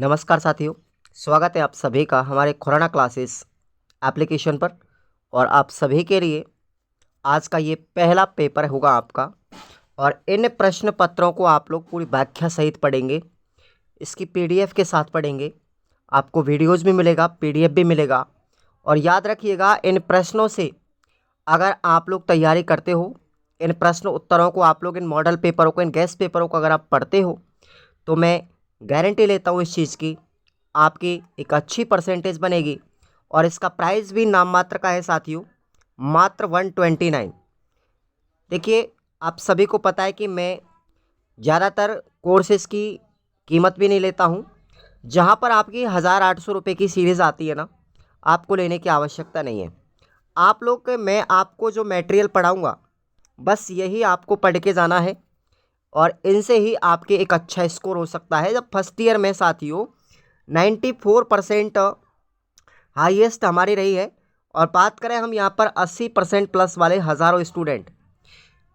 नमस्कार साथियों, स्वागत है आप सभी का हमारे खुराना क्लासेस एप्लीकेशन पर। और आप सभी के लिए आज का ये पहला पेपर होगा आपका। और इन प्रश्न पत्रों को आप लोग पूरी व्याख्या सहित पढ़ेंगे, इसकी पीडीएफ के साथ पढ़ेंगे। आपको वीडियोज़ भी मिलेगा, पीडीएफ भी मिलेगा। और याद रखिएगा, इन प्रश्नों से अगर आप लोग तैयारी करते हो, इन प्रश्न उत्तरों को आप लोग इन मॉडल पेपरों को, इन गेस्ट पेपरों को अगर आप पढ़ते हो, तो मैं गारंटी लेता हूँ इस चीज़ की, आपकी एक अच्छी परसेंटेज बनेगी। और इसका प्राइस भी नाम मात्र का है साथियों, मात्र 129। देखिए, आप सभी को पता है कि मैं ज़्यादातर कोर्सेज़ की कीमत भी नहीं लेता हूँ। जहाँ पर आपकी 1800 रुपये की सीरीज़ आती है ना, आपको लेने की आवश्यकता नहीं है। आप लोग मैं आपको जो मटेरियल पढ़ाऊँगा, बस यही आपको पढ़ के जाना है। और इनसे ही आपके एक अच्छा स्कोर हो सकता है। जब फर्स्ट ईयर में साथियों 94% हाईएस्ट हमारी रही है। और बात करें हम यहाँ पर 80% प्लस वाले हज़ारों स्टूडेंट,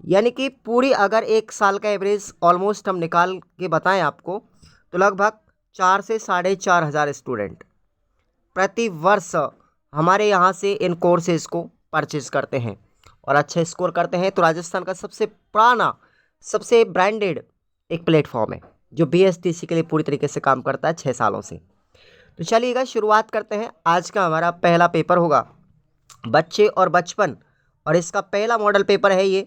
यानी कि पूरी अगर एक साल का एवरेज ऑलमोस्ट हम निकाल के बताएं आपको, तो लगभग 4 से 4,500 स्टूडेंट प्रति वर्ष हमारे यहाँ से इन कोर्सेज़ को परचेज़ करते हैं और अच्छे स्कोर करते हैं। तो राजस्थान का सबसे पुराना, सबसे ब्रांडेड एक प्लेटफॉर्म है जो बीएसटीसी के लिए पूरी तरीके से काम करता है 6 सालों से। तो चलिएगा, शुरुआत करते हैं। आज का हमारा पहला पेपर होगा बच्चे और बचपन, और इसका पहला मॉडल पेपर है ये।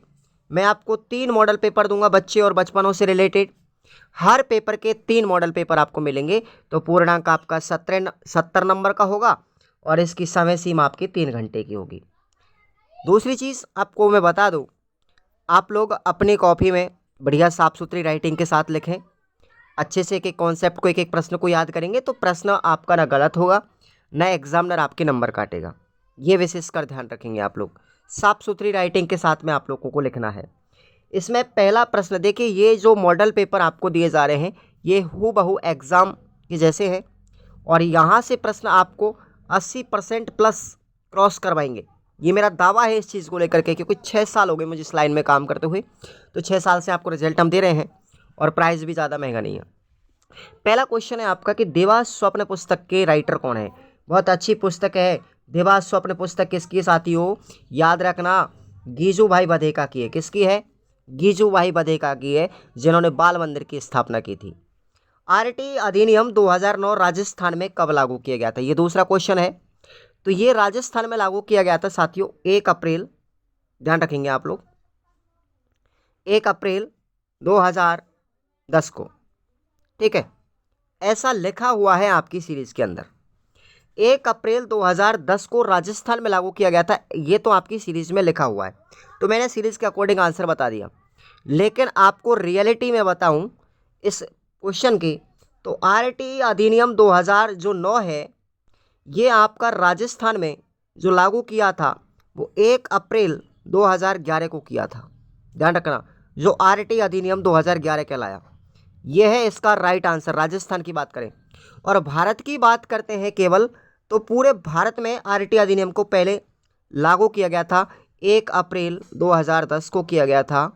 मैं आपको 3 मॉडल पेपर दूंगा बच्चे और बचपनों से रिलेटेड। हर पेपर के 3 मॉडल पेपर आपको मिलेंगे। तो पूर्णांक आपका 70 नंबर का होगा और इसकी समय सीमा आपकी 3 घंटे की होगी। दूसरी चीज़ आपको मैं बता दूं, आप लोग अपनी कॉपी में बढ़िया साफ़ सुथरी राइटिंग के साथ लिखें। अच्छे से एक एक कॉन्सेप्ट को, एक एक प्रश्न को याद करेंगे तो प्रश्न आपका ना गलत होगा, ना एग्जामिनर आपके नंबर काटेगा। ये विशेषकर ध्यान रखेंगे आप लोग। साफ़ सुथरी राइटिंग के साथ में आप लोगों को लिखना है। इसमें पहला प्रश्न देखिए, ये जो मॉडल पेपर आपको दिए जा रहे हैं ये हूबहू एग्ज़ाम के जैसे हैं। और यहाँ से प्रश्न आपको 80% प्लस क्रॉस करवाएंगे। ये मेरा दावा है इस चीज़ को लेकर के, क्योंकि 6 साल हो गए मुझे इस लाइन में काम करते हुए। तो 6 साल से आपको रिजल्ट हम दे रहे हैं और प्राइस भी ज़्यादा महंगा नहीं है। पहला क्वेश्चन है आपका कि देवास स्वप्न पुस्तक के राइटर कौन है। बहुत अच्छी पुस्तक है देवास स्वप्न पुस्तक। किसकी साथियों, याद रखना, गीजू भाई बधेका की है। किसकी है? गीजू भाई बधेका की है, जिन्होंने बाल मंदिर की स्थापना की थी। आरटी अधिनियम 2009 राजस्थान में कब लागू किया गया था? ये दूसरा क्वेश्चन है। तो ये राजस्थान में लागू किया गया था साथियों 1 अप्रैल, ध्यान रखेंगे आप लोग, 1 अप्रैल 2010 को। ठीक है, ऐसा लिखा हुआ है आपकी सीरीज के अंदर। 1 अप्रैल 2010 को राजस्थान में लागू किया गया था, ये तो आपकी सीरीज में लिखा हुआ है। तो मैंने सीरीज के अकॉर्डिंग आंसर बता दिया। लेकिन आपको रियलिटी में बताऊं इस क्वेश्चन की, तो आरटी अधिनियम 2009 है, ये आपका राजस्थान में जो लागू किया था वो 1 अप्रैल 2011 को किया था। ध्यान रखना, जो आरटी अधिनियम 2011 कहलाया, यह है इसका राइट आंसर। राजस्थान की बात करें और भारत की बात करते हैं केवल, तो पूरे भारत में आरटी अधिनियम को पहले लागू किया गया था 1 अप्रैल 2010 को किया गया था,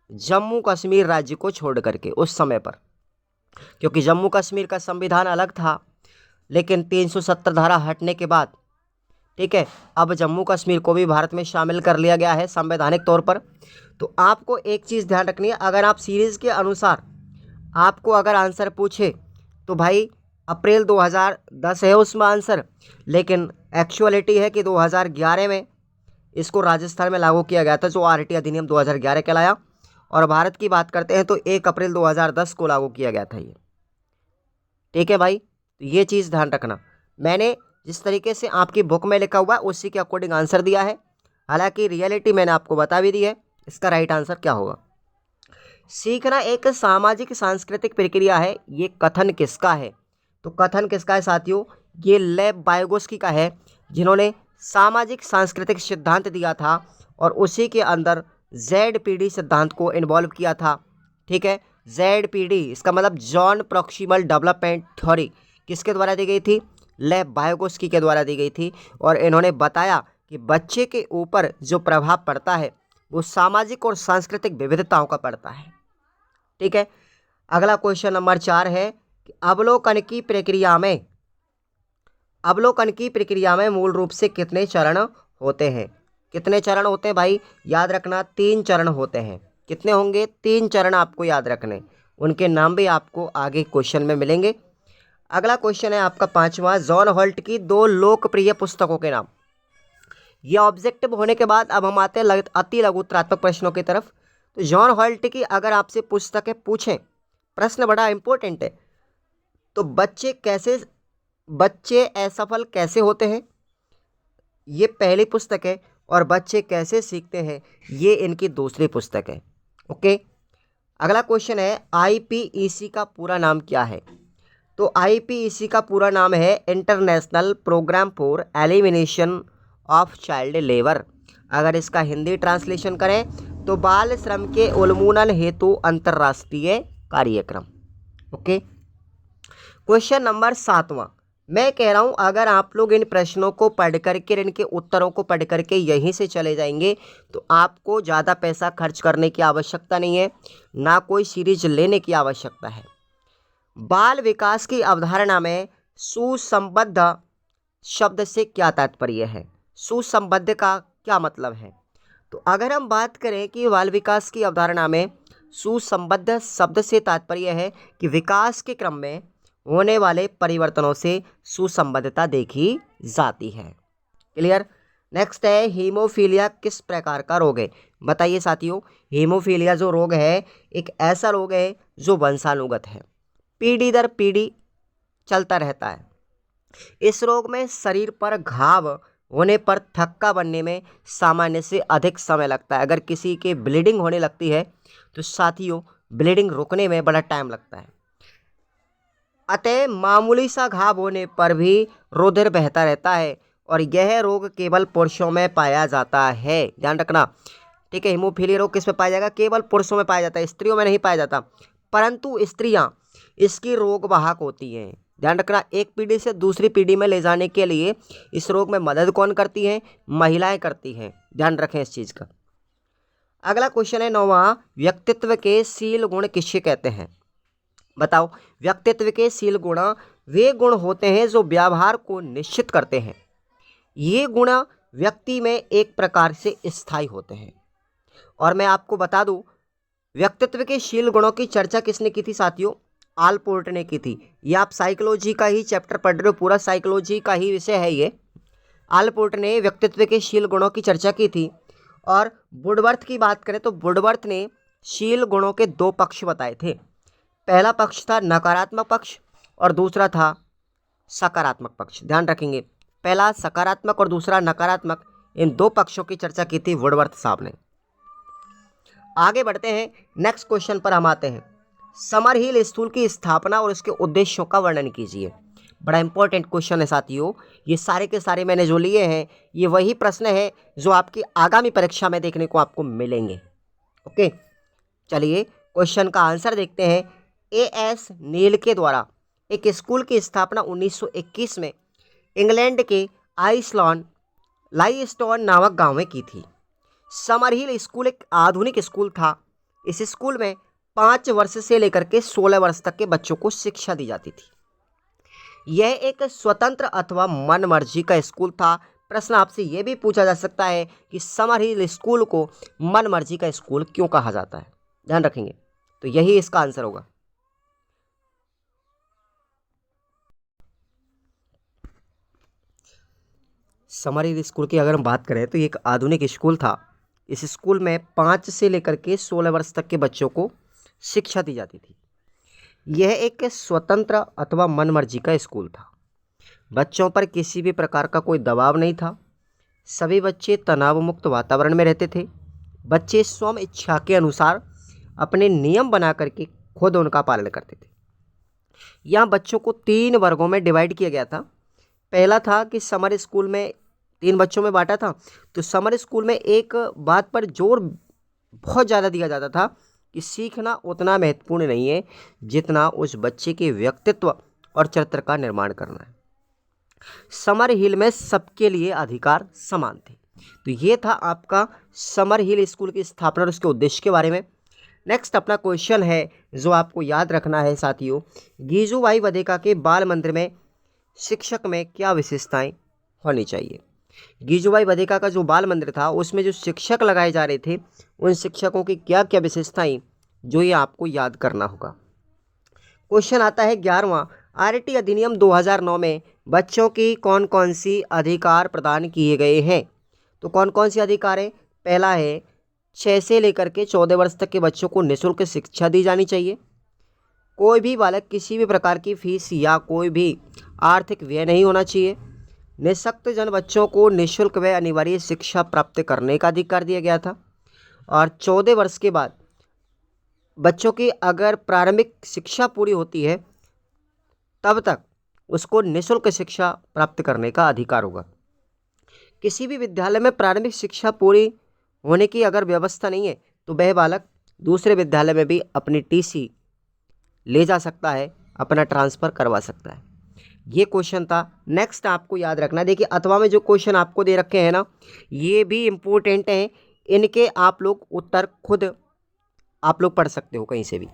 जम्मू कश्मीर राज्य को छोड़ करके उस समय पर। क्योंकि जम्मू कश्मीर का संविधान अलग था, लेकिन 370 धारा हटने के बाद, ठीक है, अब जम्मू कश्मीर को भी भारत में शामिल कर लिया गया है संवैधानिक तौर पर। तो आपको एक चीज़ ध्यान रखनी है, अगर आप सीरीज़ के अनुसार आपको अगर आंसर पूछे तो भाई अप्रैल 2010 है उसमें आंसर, लेकिन एक्चुअलिटी है कि 2011 में इसको राजस्थान में लागू किया गया था, जो आरटी अधिनियम 2011 कहलाया। और भारत की बात करते हैं तो 1 अप्रैल 2010 को लागू किया गया था ये। ठीक है भाई, तो ये चीज़ ध्यान रखना। मैंने जिस तरीके से आपकी बुक में लिखा हुआ है उसी के अकॉर्डिंग आंसर दिया है। हालांकि रियलिटी मैंने आपको बता भी दी है। इसका राइट आंसर क्या होगा? सीखना एक सामाजिक सांस्कृतिक प्रक्रिया है, ये कथन किसका है? तो कथन किसका है साथियों? ये लेव वाइगोस्की का है, जिन्होंने सामाजिक सांस्कृतिक सिद्धांत दिया था और उसी के अंदर ZPD सिद्धांत को इन्वॉल्व किया था। ठीक है, ZPD इसका मतलब जॉन प्रॉक्सिमल डेवलपमेंट थ्योरी किसके द्वारा दी गई थी? लेव वाइगोस्की के द्वारा दी गई थी। और इन्होंने बताया कि बच्चे के ऊपर जो प्रभाव पड़ता है वो सामाजिक और सांस्कृतिक विविधताओं का पड़ता है। ठीक है, अगला क्वेश्चन नंबर 4 है, कि अवलोकन की प्रक्रिया में मूल रूप से कितने चरण होते हैं? कितने चरण होते हैं भाई? याद रखना 3 चरण होते हैं। कितने होंगे? 3 चरण आपको याद रखने। उनके नाम भी आपको आगे क्वेश्चन में मिलेंगे। अगला क्वेश्चन है आपका 5वां, जॉन हॉल्ट की 2 लोकप्रिय पुस्तकों के नाम। ये ऑब्जेक्टिव होने के बाद अब हम आते हैं अति लघुत्रात्मक प्रश्नों की तरफ। तो जॉन हॉल्ट की अगर आपसे पुस्तकें पूछें, प्रश्न बड़ा इंपॉर्टेंट है। तो बच्चे असफल कैसे होते हैं, ये पहली पुस्तक है, और बच्चे कैसे सीखते हैं, ये इनकी दूसरी पुस्तक है। ओके, अगला क्वेश्चन है आईपीईसी का पूरा नाम क्या है? तो आईपीईसी का पूरा नाम है international programme for elimination of child labour. अगर इसका हिंदी ट्रांसलेशन करें तो बाल श्रम के उन्मूलन हेतु अंतर्राष्ट्रीय कार्यक्रम। ओके, क्वेश्चन नंबर 7वां, मैं कह रहा हूं अगर आप लोग इन प्रश्नों को पढ़ करके, इनके उत्तरों को पढ़ करके यहीं से चले जाएंगे तो आपको ज़्यादा पैसा खर्च करने की आवश्यकता नहीं है, ना कोई सीरीज लेने की आवश्यकता है। बाल विकास की अवधारणा में सुसंबद्ध शब्द से क्या तात्पर्य है? सुसंबद्ध का क्या मतलब है? तो अगर हम बात करें कि बाल विकास की अवधारणा में सुसंबद्ध शब्द से तात्पर्य है कि विकास के क्रम में होने वाले परिवर्तनों से सुसंबद्धता देखी जाती है। क्लियर? नेक्स्ट है हीमोफीलिया किस प्रकार का रोग है? बताइए साथियों, हीमोफीलिया जो रोग है एक ऐसा रोग है जो वंशानुगत है, पीढ़ी दर पीढ़ी चलता रहता है। इस रोग में शरीर पर घाव होने पर थक्का बनने में सामान्य से अधिक समय लगता है। अगर किसी के ब्लीडिंग होने लगती है तो साथियों ब्लीडिंग रुकने में बड़ा टाइम लगता है। अतः मामूली सा घाव होने पर भी रुधिर बहता रहता है और यह रोग केवल पुरुषों में पाया जाता है। ध्यान रखना, ठीक है। हीमोफीलिया रोग किस में पाया जाएगा? केवल पुरुषों में पाया जाता है, स्त्रियों में नहीं पाया जाता। परंतु स्त्रियां इसकी रोग वाहक होती हैं। ध्यान रखना, एक पीढ़ी से दूसरी पीढ़ी में ले जाने के लिए इस रोग में मदद कौन करती है? महिलाएं करती हैं। ध्यान रखें इस चीज़ का। अगला क्वेश्चन है 9वां, व्यक्तित्व के शील गुण किसे कहते हैं? बताओ, व्यक्तित्व के शील गुण वे गुण होते हैं जो व्यवहार को निश्चित करते हैं। ये गुण व्यक्ति में एक प्रकार से स्थायी होते हैं। और मैं आपको बता दूं, व्यक्तित्व के शील गुणों की चर्चा किसने की थी साथियों? आलपोर्ट ने की थी। ये आप साइकोलॉजी का ही चैप्टर पढ़ रहे हो, पूरा साइकोलॉजी का ही विषय है ये। आलपोर्ट ने व्यक्तित्व के शील गुणों की चर्चा की थी। और वुडवर्थ की बात करें तो वुडवर्थ ने शील गुणों के 2 पक्ष बताए थे। पहला पक्ष था नकारात्मक पक्ष और दूसरा था सकारात्मक पक्ष। ध्यान रखेंगे, पहला सकारात्मक और दूसरा नकारात्मक, इन 2 पक्षों की चर्चा की थी वुडवर्थ साहब ने। आगे बढ़ते हैं, नेक्स्ट क्वेश्चन पर हम आते हैं। समरहिल स्कूल की स्थापना और उसके उद्देश्यों का वर्णन कीजिए। बड़ा इंपॉर्टेंट क्वेश्चन है साथियों। ये सारे के सारे मैंने जो लिए हैं ये वही प्रश्न है जो आपकी आगामी परीक्षा में देखने को आपको मिलेंगे। ओके, चलिए क्वेश्चन का आंसर देखते हैं। एएस नील के द्वारा एक स्कूल की स्थापना 1921 में इंग्लैंड के लाइस्टोन नामक गांव में की थी। समरहिल स्कूल एक आधुनिक स्कूल था। इस स्कूल में 5 वर्ष से लेकर के 16 वर्ष तक के बच्चों को शिक्षा दी जाती थी। यह एक स्वतंत्र अथवा मनमर्जी का स्कूल था। प्रश्न आपसे यह भी पूछा जा सकता है कि समरहिल स्कूल को मनमर्जी का स्कूल क्यों कहा जाता है? ध्यान रखेंगे, तो यही इसका आंसर होगा। समरहिल स्कूल की अगर हम बात करें तो ये एक आधुनिक स्कूल था। इस स्कूल में 5 से लेकर के 16 वर्ष तक के बच्चों को शिक्षा दी जाती थी। यह एक स्वतंत्र अथवा मनमर्जी का स्कूल था। बच्चों पर किसी भी प्रकार का कोई दबाव नहीं था। सभी बच्चे तनाव मुक्त वातावरण में रहते थे। बच्चे स्वयं इच्छा के अनुसार अपने नियम बना करके खुद उनका पालन करते थे। यहाँ बच्चों को 3 वर्गों में डिवाइड किया गया था। पहला था कि समर स्कूल में 3 बच्चों में बांटा था। तो समर स्कूल में एक बात पर जोर बहुत ज़्यादा दिया जाता था कि सीखना उतना महत्वपूर्ण नहीं है जितना उस बच्चे के व्यक्तित्व और चरित्र का निर्माण करना है। समर हिल में सबके लिए अधिकार समान थे। तो ये था आपका समर हिल स्कूल की स्थापना और उसके उद्देश्य के बारे में। नेक्स्ट अपना क्वेश्चन है जो आपको याद रखना है साथियों, गीजूभाई वधेका के बाल मंदिर में शिक्षक में क्या विशेषताएं होनी चाहिए। गीजूभाई वधेका का जो बाल मंदिर था उसमें जो शिक्षक लगाए जा रहे थे उन शिक्षकों की क्या क्या विशेषताएं, जो ये आपको याद करना होगा। क्वेश्चन आता है 11वां, आरटी अधिनियम 2009 में बच्चों की कौन कौन सी अधिकार प्रदान किए गए हैं। तो कौन कौन सी अधिकार है। पहला है 6 से लेकर के 14 वर्ष तक के बच्चों को निःशुल्क शिक्षा दी जानी चाहिए। कोई भी बालक किसी भी प्रकार की फीस या कोई भी आर्थिक व्यय नहीं होना चाहिए। निःशक्त जन बच्चों को निःशुल्क व अनिवार्य शिक्षा प्राप्त करने का अधिकार दिया गया था। और 14 वर्ष के बाद बच्चों की अगर प्रारंभिक शिक्षा पूरी होती है तब तक उसको निःशुल्क शिक्षा प्राप्त करने का अधिकार होगा। किसी भी विद्यालय में प्रारंभिक शिक्षा पूरी होने की अगर व्यवस्था नहीं है तो वह बालक दूसरे विद्यालय में भी अपनी टीसी ले जा सकता है, अपना ट्रांसफ़र करवा सकता है। ये क्वेश्चन था। नेक्स्ट आपको याद रखना, देखिए अथवा में जो क्वेश्चन आपको दे रखे हैं ना, ये भी इम्पोर्टेंट हैं। इनके आप लोग उत्तर खुद आप लोग पढ़ सकते हो कहीं से भी,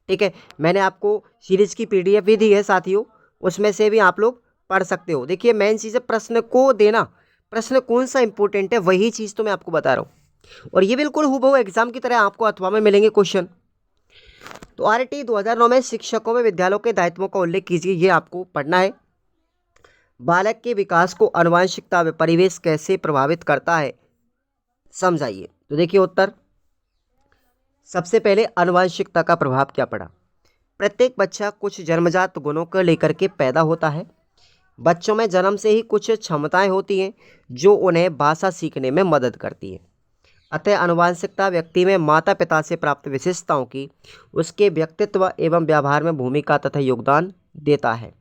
ठीक है। मैंने आपको सीरीज़ की पीडीएफ भी दी है साथियों, उसमें से भी आप लोग पढ़ सकते हो। देखिए मेन चीज़ है प्रश्न को देना, प्रश्न कौन सा इंपॉर्टेंट है वही चीज़ तो मैं आपको बता रहा हूँ। और ये बिल्कुल हूबहू एग्जाम की तरह आपको अथवा में मिलेंगे क्वेश्चन। तो आरटी 2009 में शिक्षकों में विद्यालयों के दायित्वों का उल्लेख कीजिए, ये आपको पढ़ना है। बालक के विकास को आनुवंशिकता व परिवेश कैसे प्रभावित करता है, समझाइए। तो देखिए उत्तर, सबसे पहले आनुवंशिकता का प्रभाव क्या पड़ा। प्रत्येक बच्चा कुछ जन्मजात गुणों को लेकर के पैदा होता है। बच्चों में जन्म से ही कुछ क्षमताएं होती हैं जो उन्हें भाषा सीखने में मदद करती है। अतः आनुवंशिकता व्यक्ति में माता पिता से प्राप्त विशेषताओं की उसके व्यक्तित्व एवं व्यवहार में भूमिका तथा योगदान देता है।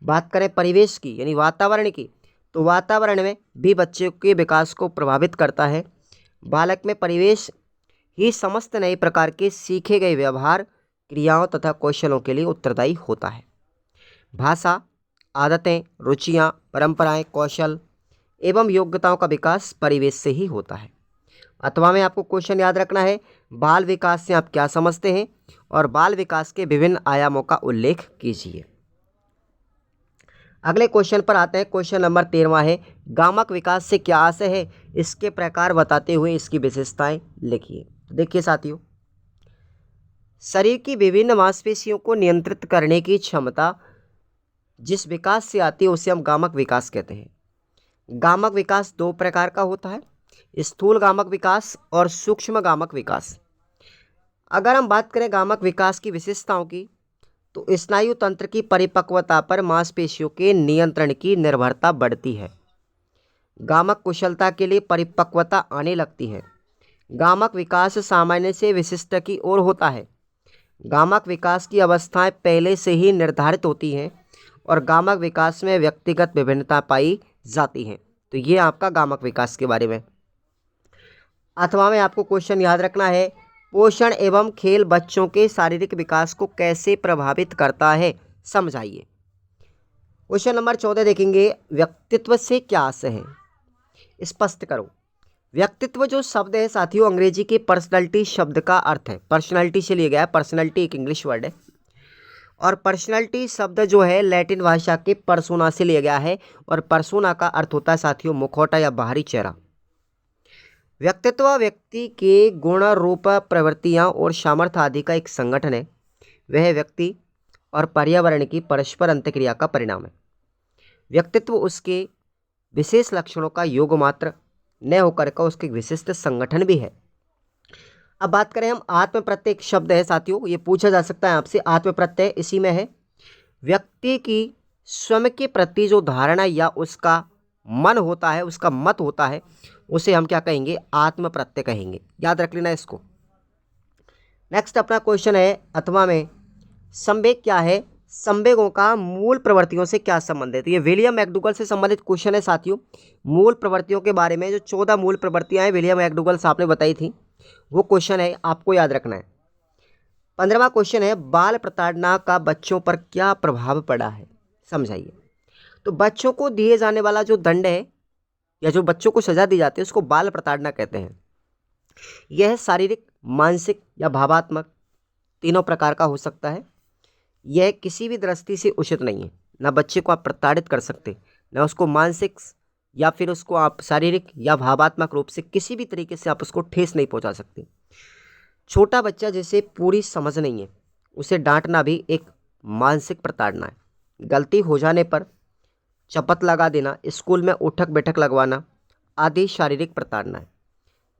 बात करें परिवेश की यानी वातावरण की, तो वातावरण में भी बच्चे के विकास को प्रभावित करता है। बालक में परिवेश ही समस्त नए प्रकार के सीखे गए व्यवहार, क्रियाओं तथा कौशलों के लिए उत्तरदायी होता है। भाषा, आदतें, रुचियाँ, परंपराएं, कौशल एवं योग्यताओं का विकास परिवेश से ही होता है। अथवा में आपको क्वेश्चन याद रखना है, बाल विकास से आप क्या समझते हैं और बाल विकास के विभिन्न आयामों का उल्लेख कीजिए। अगले क्वेश्चन पर आते हैं। क्वेश्चन नंबर 13वां है, गामक विकास से क्या आशय है, इसके प्रकार बताते हुए इसकी विशेषताएं लिखिए। देखिए साथियों, शरीर की विभिन्न मांसपेशियों को नियंत्रित करने की क्षमता जिस विकास से आती है उसे हम गामक विकास कहते हैं। गामक विकास 2 प्रकार का होता है, स्थूल गामक विकास और सूक्ष्म गामक विकास। अगर हम बात करें गामक विकास की विशेषताओं की, तो स्नायु तंत्र की परिपक्वता पर मांसपेशियों के नियंत्रण की निर्भरता बढ़ती है। गामक कुशलता के लिए परिपक्वता आने लगती है। गामक विकास सामान्य से विशिष्ट की ओर होता है। गामक विकास की अवस्थाएं पहले से ही निर्धारित होती हैं और गामक विकास में व्यक्तिगत विभिन्नता पाई जाती हैं। तो ये आपका गामक विकास के बारे में। अथवा में आपको क्वेश्चन याद रखना है, पोषण एवं खेल बच्चों के शारीरिक विकास को कैसे प्रभावित करता है, समझाइए। क्वेश्चन नंबर 14 देखेंगे, व्यक्तित्व से क्या आशय है, स्पष्ट करो। व्यक्तित्व जो शब्द है साथियों, अंग्रेजी के पर्सनैलिटी शब्द का अर्थ है, पर्सनैलिटी से लिया गया है। पर्सनैलिटी एक इंग्लिश वर्ड है और पर्सनैलिटी शब्द जो है लैटिन भाषा के पर्सोना से लिया गया है और पर्सोना का अर्थ होता है साथियों मुखौटा या बाहरी चेहरा। व्यक्तित्व व्यक्ति के गुण, रूप, प्रवृत्तियाँ और सामर्थ्य आदि का एक संगठन है। वह व्यक्ति और पर्यावरण की परस्पर अंतक्रिया का परिणाम है। व्यक्तित्व उसके विशेष लक्षणों का योग मात्र न होकर का उसके विशिष्ट संगठन भी है। अब बात करें हम आत्म प्रत्यय, एक शब्द है साथियों, ये पूछा जा सकता है आपसे। आत्म प्रत्यय इसी में है, व्यक्ति की स्वयं के प्रति जो धारणा या उसका मन होता है, उसका मत होता है, उसे हम क्या कहेंगे, आत्म प्रत्यय कहेंगे। याद रख लेना इसको। नेक्स्ट अपना क्वेश्चन है, अथवा में संवेग क्या है, संवेगों का मूल प्रवृत्तियों से क्या संबंध है। तो ये विलियम मैकडूगल से संबंधित क्वेश्चन है साथियों। मूल प्रवृत्तियों के बारे में जो 14 मूल प्रवृत्तियां हैं विलियम मैकडूगल साहब ने बताई थी, वो क्वेश्चन है, आपको याद रखना है। 15वां क्वेश्चन है, बाल प्रताड़ना का बच्चों पर क्या प्रभाव पड़ा है, समझाइए। तो बच्चों को दिए जाने वाला जो दंड है या जो बच्चों को सजा दी जाती है उसको बाल प्रताड़ना कहते हैं। यह शारीरिक, मानसिक या भावात्मक, तीनों प्रकार का हो सकता है। यह किसी भी दृष्टि से उचित नहीं है। ना बच्चे को आप प्रताड़ित कर सकते, ना उसको मानसिक या फिर उसको आप शारीरिक या भावात्मक रूप से किसी भी तरीके से आप उसको ठेस नहीं पहुंचा सकते। छोटा बच्चा जिसे पूरी समझ नहीं है, उसे डांटना भी एक मानसिक प्रताड़ना है। गलती हो जाने पर चपत लगा देना, स्कूल में उठक बैठक लगवाना आदि शारीरिक प्रताड़ना है।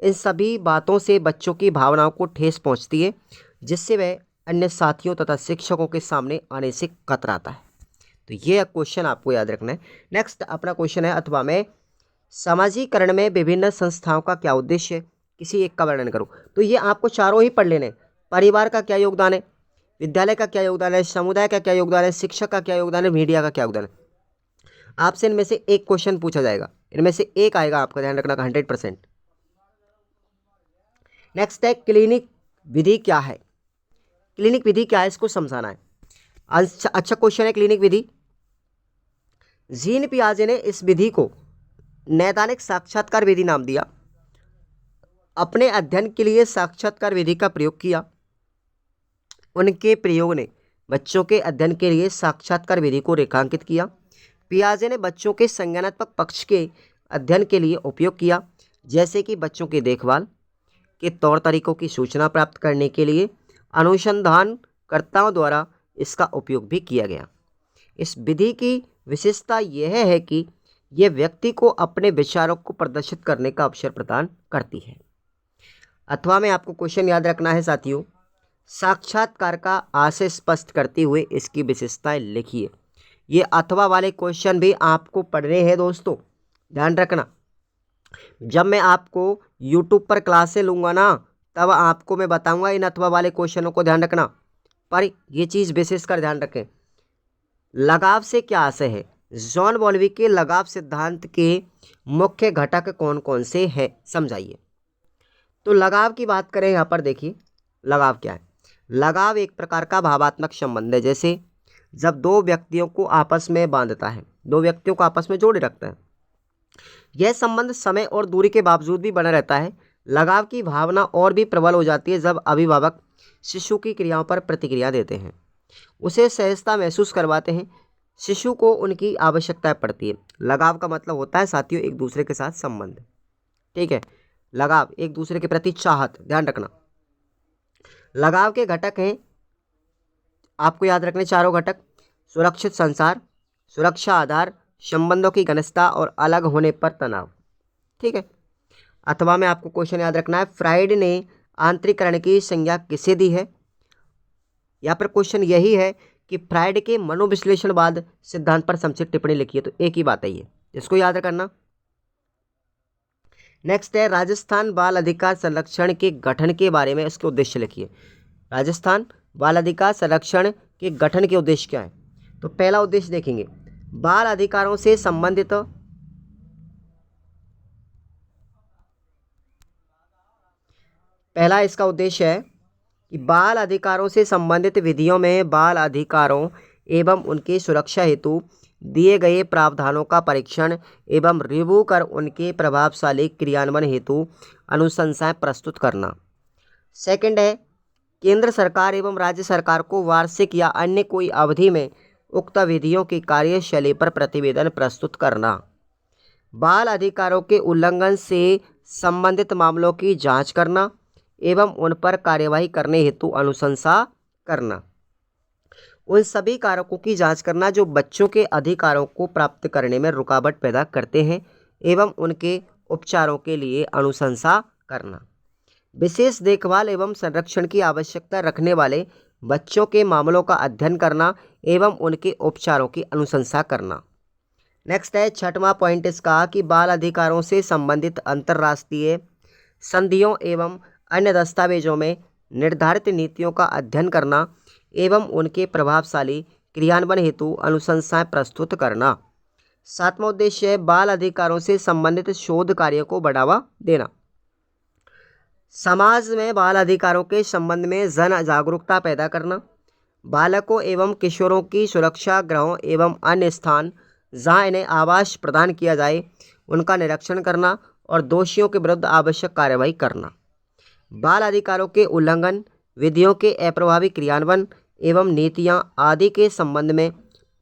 इन सभी बातों से बच्चों की भावनाओं को ठेस पहुंचती है, जिससे वह अन्य साथियों तथा शिक्षकों के सामने आने से कतराता है। तो ये क्वेश्चन आपको याद रखना है। नेक्स्ट अपना क्वेश्चन है, अथवा में समाजीकरण में विभिन्न संस्थाओं का क्या उद्देश्य है, किसी एक का वर्णन करो। तो ये आपको चारों ही पढ़ लेने। परिवार का क्या योगदान है, विद्यालय का क्या योगदान है, समुदाय का क्या योगदान है, शिक्षक का क्या योगदान है, मीडिया का क्या योगदान है। आपसे इनमें से एक क्वेश्चन पूछा जाएगा, इनमें से एक आएगा, आपका ध्यान रखना 100%। नेक्स्ट है क्लिनिक विधि क्या है। क्लिनिक विधि क्या है, इसको समझाना है। अच्छा क्वेश्चन है क्लिनिक विधि। जीन पियाजे ने इस विधि को नैदानिक साक्षात्कार विधि नाम दिया। अपने अध्ययन के लिए साक्षात्कार विधि का प्रयोग किया। उनके प्रयोग ने बच्चों के अध्ययन के लिए साक्षात्कार विधि को रेखांकित किया। पियाजे ने बच्चों के संज्ञानात्मक पक्ष के अध्ययन के लिए उपयोग किया, जैसे कि बच्चों की देखभाल के तौर तरीकों की सूचना प्राप्त करने के लिए अनुसंधानकर्ताओं द्वारा इसका उपयोग भी किया गया। इस विधि की विशेषता यह है कि यह व्यक्ति को अपने विचारों को प्रदर्शित करने का अवसर प्रदान करती है। अथवा में आपको क्वेश्चन याद रखना है साथियों, साक्षात्कार का आशय स्पष्ट करते हुए इसकी विशेषताएं लिखिए। ये अथवा वाले क्वेश्चन भी आपको पढ़ने हैं दोस्तों, ध्यान रखना। जब मैं आपको YouTube पर क्लासें लूँगा ना, तब आपको मैं बताऊंगा इन अथवा वाले क्वेश्चनों को ध्यान रखना। पर ये चीज़ विशेषकर ध्यान रखें, लगाव से क्या आशय है। जॉन बॉल्वी के लगाव सिद्धांत के मुख्य घटक कौन कौन से हैं, समझाइए। तो लगाव की बात करें, यहाँ पर देखिए लगाव क्या है। लगाव एक प्रकार का भावात्मक संबंध है, जैसे जब दो व्यक्तियों को आपस में बांधता है, दो व्यक्तियों को आपस में जोड़े रखता है। यह संबंध समय और दूरी के बावजूद भी बना रहता है। लगाव की भावना और भी प्रबल हो जाती है जब अभिभावक शिशु की क्रियाओं पर प्रतिक्रिया देते हैं, उसे सहजता महसूस करवाते हैं, शिशु को उनकी आवश्यकताएं पड़ती है। लगाव का मतलब होता है साथियों एक दूसरे के साथ संबंध, ठीक है। लगाव एक दूसरे के प्रति चाहत, ध्यान रखना। लगाव के घटक हैं, आपको याद रखने चारों घटक। सुरक्षित संसार, सुरक्षा आधार, संबंधों की घनिष्ठता और अलग होने पर तनाव, ठीक है। अथवा में आपको क्वेश्चन याद रखना है, फ्राइड ने आंतरिकरण की संज्ञा किसे दी है। यहाँ पर क्वेश्चन यही है कि फ्राइड के मनोविश्लेषणवाद सिद्धांत पर संक्षिप्त टिप्पणी लिखी है। तो एक ही बात है ये, इसको याद करना। नेक्स्ट है राजस्थान बाल अधिकार संरक्षण के गठन के बारे में इसके उद्देश्य लिखिए। राजस्थान बाल अधिकार संरक्षण के गठन के उद्देश्य क्या है। तो पहला उद्देश्य देखेंगे, बाल अधिकारों से संबंधित पहला इसका उद्देश्य है कि बाल अधिकारों से संबंधित विधियों में बाल अधिकारों एवं उनकी सुरक्षा हेतु दिए गए प्रावधानों का परीक्षण एवं रिव्यू कर उनके प्रभावशाली क्रियान्वयन हेतु अनुशंसाएं प्रस्तुत करना। सेकंड है, केंद्र सरकार एवं राज्य सरकार को वार्षिक या अन्य कोई अवधि में उक्त विधियों की कार्यशैली पर प्रतिवेदन प्रस्तुत करना। बाल अधिकारों के उल्लंघन से संबंधित मामलों की जांच करना एवं उन पर कार्यवाही करने हेतु अनुशंसा करना। उन सभी कारकों की जांच करना जो बच्चों के अधिकारों को प्राप्त करने में रुकावट पैदा करते हैं एवं उनके उपचारों के लिए अनुशंसा करना। विशेष देखभाल एवं संरक्षण की आवश्यकता रखने वाले बच्चों के मामलों का अध्ययन करना एवं उनके उपचारों की अनुशंसा करना। नेक्स्ट है छठवां पॉइंट इसका कि बाल अधिकारों से संबंधित अंतर्राष्ट्रीय संधियों एवं अन्य दस्तावेजों में निर्धारित नीतियों का अध्ययन करना एवं उनके प्रभावशाली क्रियान्वयन हेतु अनुशंसाएं प्रस्तुत करना। सातवां उद्देश्य है बाल अधिकारों से संबंधित शोध कार्य को बढ़ावा देना। समाज में बाल अधिकारों के संबंध में जन जागरूकता पैदा करना। बालकों एवं किशोरों की सुरक्षा गृहों एवं अन्य स्थान जहां इन्हें आवास प्रदान किया जाए उनका निरीक्षण करना और दोषियों के विरुद्ध आवश्यक कार्रवाई करना। बाल अधिकारों के उल्लंघन, विधियों के अप्रभावी क्रियान्वयन एवं नीतियां आदि के संबंध में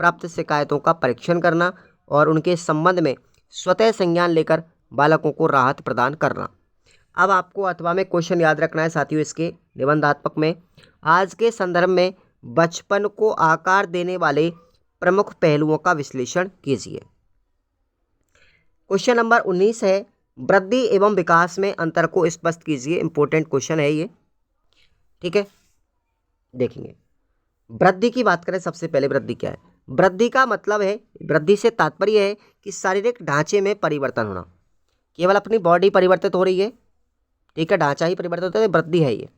प्राप्त शिकायतों का परीक्षण करना और उनके संबंध में स्वतः संज्ञान लेकर बालकों को राहत प्रदान करना। अब आपको अथवा में क्वेश्चन याद रखना है साथियों, इसके निबंधात्मक में आज के संदर्भ में बचपन को आकार देने वाले प्रमुख पहलुओं का विश्लेषण कीजिए। क्वेश्चन नंबर 19 है, वृद्धि एवं विकास में अंतर को स्पष्ट कीजिए। इंपॉर्टेंट क्वेश्चन है ये, ठीक है। देखेंगे वृद्धि की बात करें, सबसे पहले वृद्धि क्या है? वृद्धि का मतलब है, वृद्धि से तात्पर्य है कि शारीरिक ढांचे में परिवर्तन होना। केवल अपनी बॉडी परिवर्तित हो रही है, ठीक है, ढांचा ही परिवर्तित होता है, वृद्धि है ये।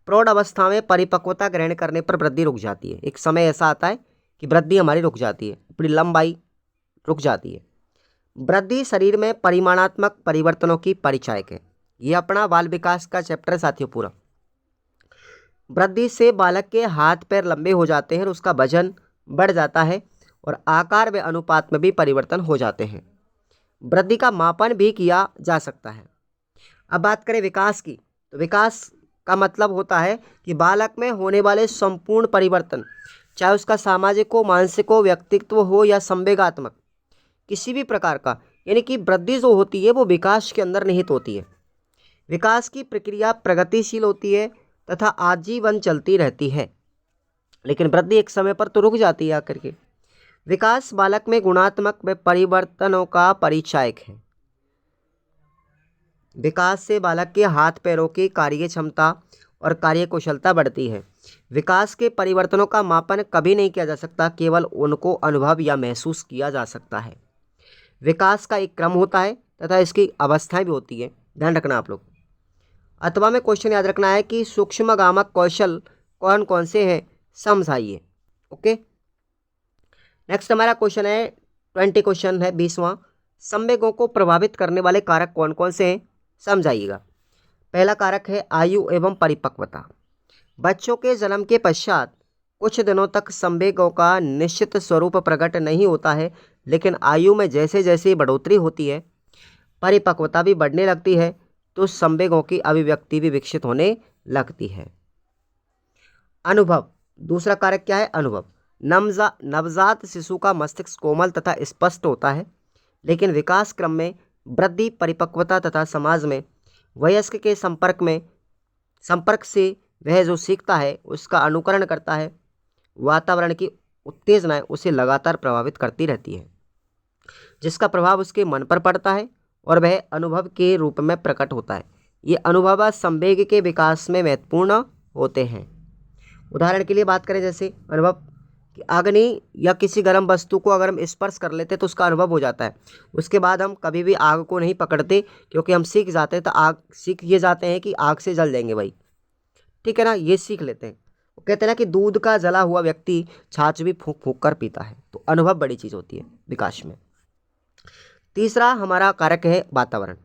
प्रौढ़ अवस्था में परिपक्वता ग्रहण करने पर वृद्धि रुक जाती है। एक समय ऐसा आता है कि वृद्धि हमारी रुक जाती है, अपनी लंबाई रुक जाती है। वृद्धि शरीर में परिमाणात्मक परिवर्तनों की परिचायक है। ये अपना बाल विकास का चैप्टर है साथियों पूरा। वृद्धि से बालक के हाथ पैर लंबे हो जाते हैं, उसका वजन बढ़ जाता है और आकार व अनुपात में भी परिवर्तन हो जाते हैं। वृद्धि का मापन भी किया जा सकता है। अब बात करें विकास की, तो विकास का मतलब होता है कि बालक में होने वाले संपूर्ण परिवर्तन, चाहे उसका सामाजिक हो, मानसिक हो, व्यक्तित्व हो या संवेगात्मक, किसी भी प्रकार का, यानी कि वृद्धि जो होती है वो विकास के अंदर निहित होती है। विकास की प्रक्रिया प्रगतिशील होती है तथा आजीवन चलती रहती है, लेकिन वृद्धि एक समय पर तो रुक जाती है आकर के। विकास बालक में गुणात्मक व परिवर्तनों का परिचायक है। विकास से बालक के हाथ पैरों की कार्य क्षमता और कार्य कुशलता बढ़ती है। विकास के परिवर्तनों का मापन कभी नहीं किया जा सकता, केवल उनको अनुभव या महसूस किया जा सकता है। विकास का एक क्रम होता है तथा इसकी अवस्थाएं भी होती है, ध्यान रखना आप लोग। अथवा में क्वेश्चन याद रखना है कि सूक्ष्मगामक कौशल कौन कौन से हैं, समझाइए। ओके, नेक्स्ट हमारा क्वेश्चन है 20 क्वेश्चन है 20वां। संवेगों को प्रभावित करने वाले कारक कौन कौन से हैं, समझाइएगा। पहला कारक है आयु एवं परिपक्वता। बच्चों के जन्म के पश्चात कुछ दिनों तक संवेगों का निश्चित स्वरूप प्रकट नहीं होता है, लेकिन आयु में जैसे जैसे बढ़ोतरी होती है, परिपक्वता भी बढ़ने लगती है, तो संवेगों की अभिव्यक्ति भी विकसित होने लगती है। अनुभव, दूसरा कारक क्या है? अनुभव। नवजात शिशु का मस्तिष्क कोमल तथा स्पष्ट होता है, लेकिन विकास क्रम में वृद्धि, परिपक्वता तथा समाज में वयस्क के संपर्क से वह जो सीखता है उसका अनुकरण करता है। वातावरण की उत्तेजनाएं उसे लगातार प्रभावित करती रहती है, जिसका प्रभाव उसके मन पर पड़ता है और वह अनुभव के रूप में प्रकट होता है। ये अनुभव संवेग के विकास में महत्वपूर्ण होते हैं। उदाहरण के लिए बात करें, जैसे अनुभव कि अग्नि या किसी गर्म वस्तु को अगर हम स्पर्श कर लेते तो उसका अनुभव हो जाता है। उसके बाद हम कभी भी आग को नहीं पकड़ते, क्योंकि हम सीख जाते हैं, तो सीख ये जाते हैं कि आग से जल जाएंगे भाई, ठीक है ना, ये सीख लेते हैं। वो कहते हैं ना कि दूध का जला हुआ व्यक्ति छाछ भी फूंक फूंक कर पीता है। तो अनुभव बड़ी चीज़ होती है विकास में। तीसरा हमारा कारक है वातावरण।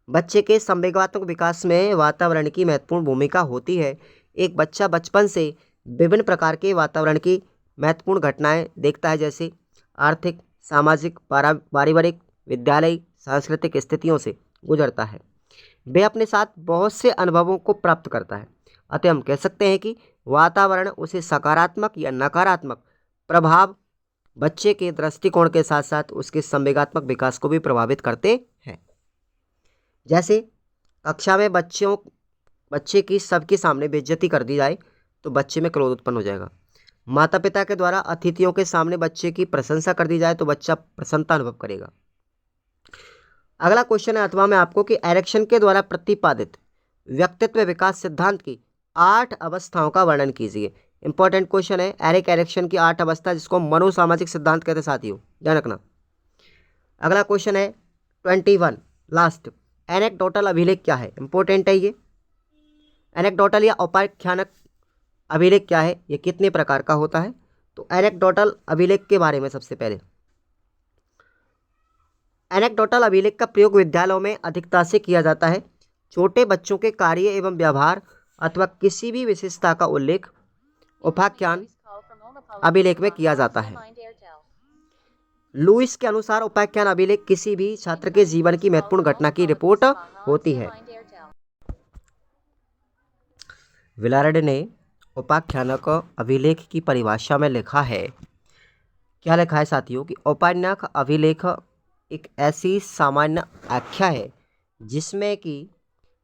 बच्चे के संवेगात्मक विकास में वातावरण की महत्वपूर्ण भूमिका होती है। एक बच्चा बचपन से विभिन्न प्रकार के वातावरण की महत्वपूर्ण घटनाएं देखता है, जैसे आर्थिक, सामाजिक, पारिवारिक, विद्यालय, सांस्कृतिक स्थितियों से गुजरता है। वे अपने साथ बहुत से अनुभवों को प्राप्त करता है। अतः हम कह सकते हैं कि वातावरण उसे सकारात्मक या नकारात्मक प्रभाव बच्चे के दृष्टिकोण के साथ साथ उसके संवेगात्मक विकास को भी प्रभावित करते हैं। जैसे कक्षा में बच्चे की सबके सामने बेइज्जती कर दी जाए तो बच्चे में क्रोध उत्पन्न हो जाएगा। माता पिता के द्वारा अतिथियों के सामने बच्चे की प्रशंसा कर दी जाए तो बच्चा प्रसन्नता अनुभव करेगा। अगला क्वेश्चन है अथवा में आपको कि एरिक्सन के द्वारा प्रतिपादित व्यक्तित्व विकास सिद्धांत की 8 अवस्थाओं का वर्णन कीजिए। इंपॉर्टेंट क्वेश्चन है। एरिक्सन की 8 अवस्था, जिसको मनोसामाजिक सिद्धांत कहते हैं साथियों, ध्यान रखना। अगला क्वेश्चन है 21 लास्ट, एनेक्डोटल अभिलेख क्या है? इंपॉर्टेंट है ये। एनेक्डोटल या औपाख्यानक अभिलेख क्या है, ये कितने प्रकार का होता है? तो एनेक्डोटल अभिलेख के बारे में सबसे पहले, एनेक्डोटल अभिलेख का प्रयोग विद्यालयों में अधिकता से किया जाता है। छोटे बच्चों के कार्य एवं व्यवहार अथवा किसी भी विशेषता का उल्लेख उपाख्यान अभिलेख में किया जाता है। लुइस के अनुसार उपाख्यान अभिलेख किसी भी छात्र के जीवन की महत्वपूर्ण घटना की रिपोर्ट होती है। विलार्ड ने उपाख्यानक अभिलेख की परिभाषा में लिखा है, क्या लिखा है साथियों, कि औपान्याक अभिलेख एक ऐसी सामान्य आख्या है जिसमें कि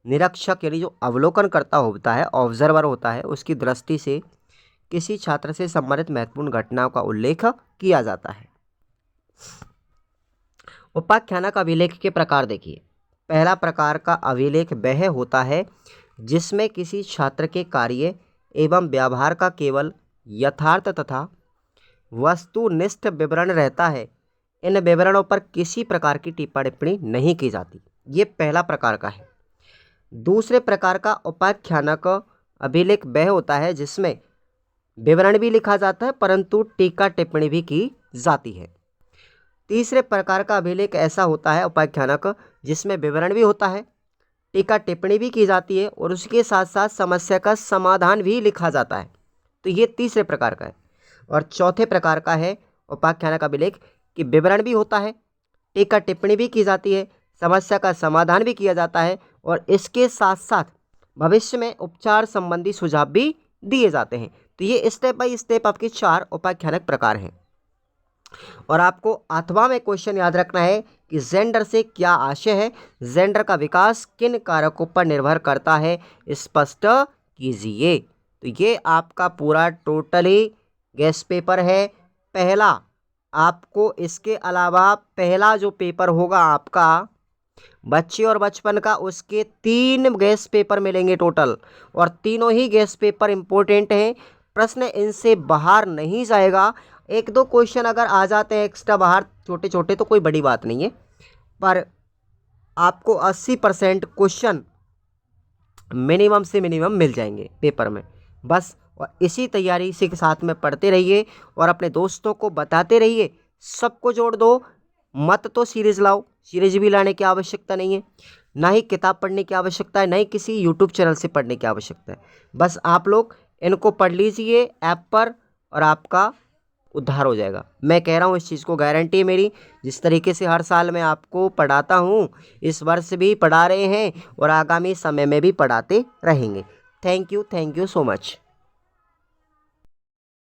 निरीक्षक यानी जो अवलोकन करता होता है, ऑब्जर्वर होता है, उसकी दृष्टि से किसी छात्र से संबंधित महत्वपूर्ण घटनाओं का उल्लेख किया जाता है। उपाख्यानक अभिलेख के प्रकार देखिए। पहला प्रकार का अभिलेख वह होता है जिसमें किसी छात्र के कार्य एवं व्यवहार का केवल यथार्थ तथा वस्तुनिष्ठ विवरण रहता है। इन विवरणों पर किसी प्रकार की टिप्पणी नहीं की जाती। ये पहला प्रकार का है। दूसरे प्रकार का उपाख्यानक अभिलेख वह होता है जिसमें विवरण भी लिखा जाता है परंतु टीका टिप्पणी भी की जाती है। तीसरे प्रकार का अभिलेख ऐसा होता है उपाख्यानक जिसमें विवरण भी होता है, टीका टिप्पणी भी की जाती है और उसके साथ साथ समस्या का समाधान भी लिखा जाता है। तो ये तीसरे प्रकार का है। और चौथे प्रकार का है उपाख्यानक अभिलेख कि विवरण भी होता है, टीका टिप्पणी भी की जाती है, समस्या का समाधान भी किया जाता है और इसके साथ साथ भविष्य में उपचार संबंधी सुझाव भी दिए जाते हैं। तो ये स्टेप बाय स्टेप आपके 4 उपाख्यानक प्रकार हैं। और आपको अथवा में क्वेश्चन याद रखना है कि जेंडर से क्या आशय है, जेंडर का विकास किन कारकों पर निर्भर करता है, स्पष्ट कीजिए। तो ये आपका पूरा टोटली गेस्ट पेपर है पहला। आपको इसके अलावा पहला जो पेपर होगा आपका बच्चे और बचपन का, उसके 3 गेस्ट पेपर मिलेंगे टोटल और तीनों ही गेस्ट पेपर इंपॉर्टेंट हैं। प्रश्न इनसे बाहर नहीं जाएगा। 1-2 क्वेश्चन अगर आ जाते हैं एक्स्ट्रा बाहर छोटे छोटे तो कोई बड़ी बात नहीं है, पर आपको 80% क्वेश्चन मिनिमम से मिनिमम मिल जाएंगे पेपर में बस। और इसी तैयारी से के साथ में पढ़ते रहिए और अपने दोस्तों को बताते रहिए। सबको जोड़ दो, मत तो सीरीज़ लाओ, सीरीज भी लाने की आवश्यकता नहीं है, ना ही किताब पढ़ने की आवश्यकता है, ना ही किसी यूट्यूब चैनल से पढ़ने की आवश्यकता है। बस आप लोग इनको पढ़ लीजिए ऐप पर और आपका उद्धार हो जाएगा। मैं कह रहा हूँ, इस चीज़ को गारंटी है मेरी। जिस तरीके से हर साल मैं आपको पढ़ाता हूँ, इस वर्ष भी पढ़ा रहे हैं और आगामी समय में भी पढ़ाते रहेंगे। Thank you so much.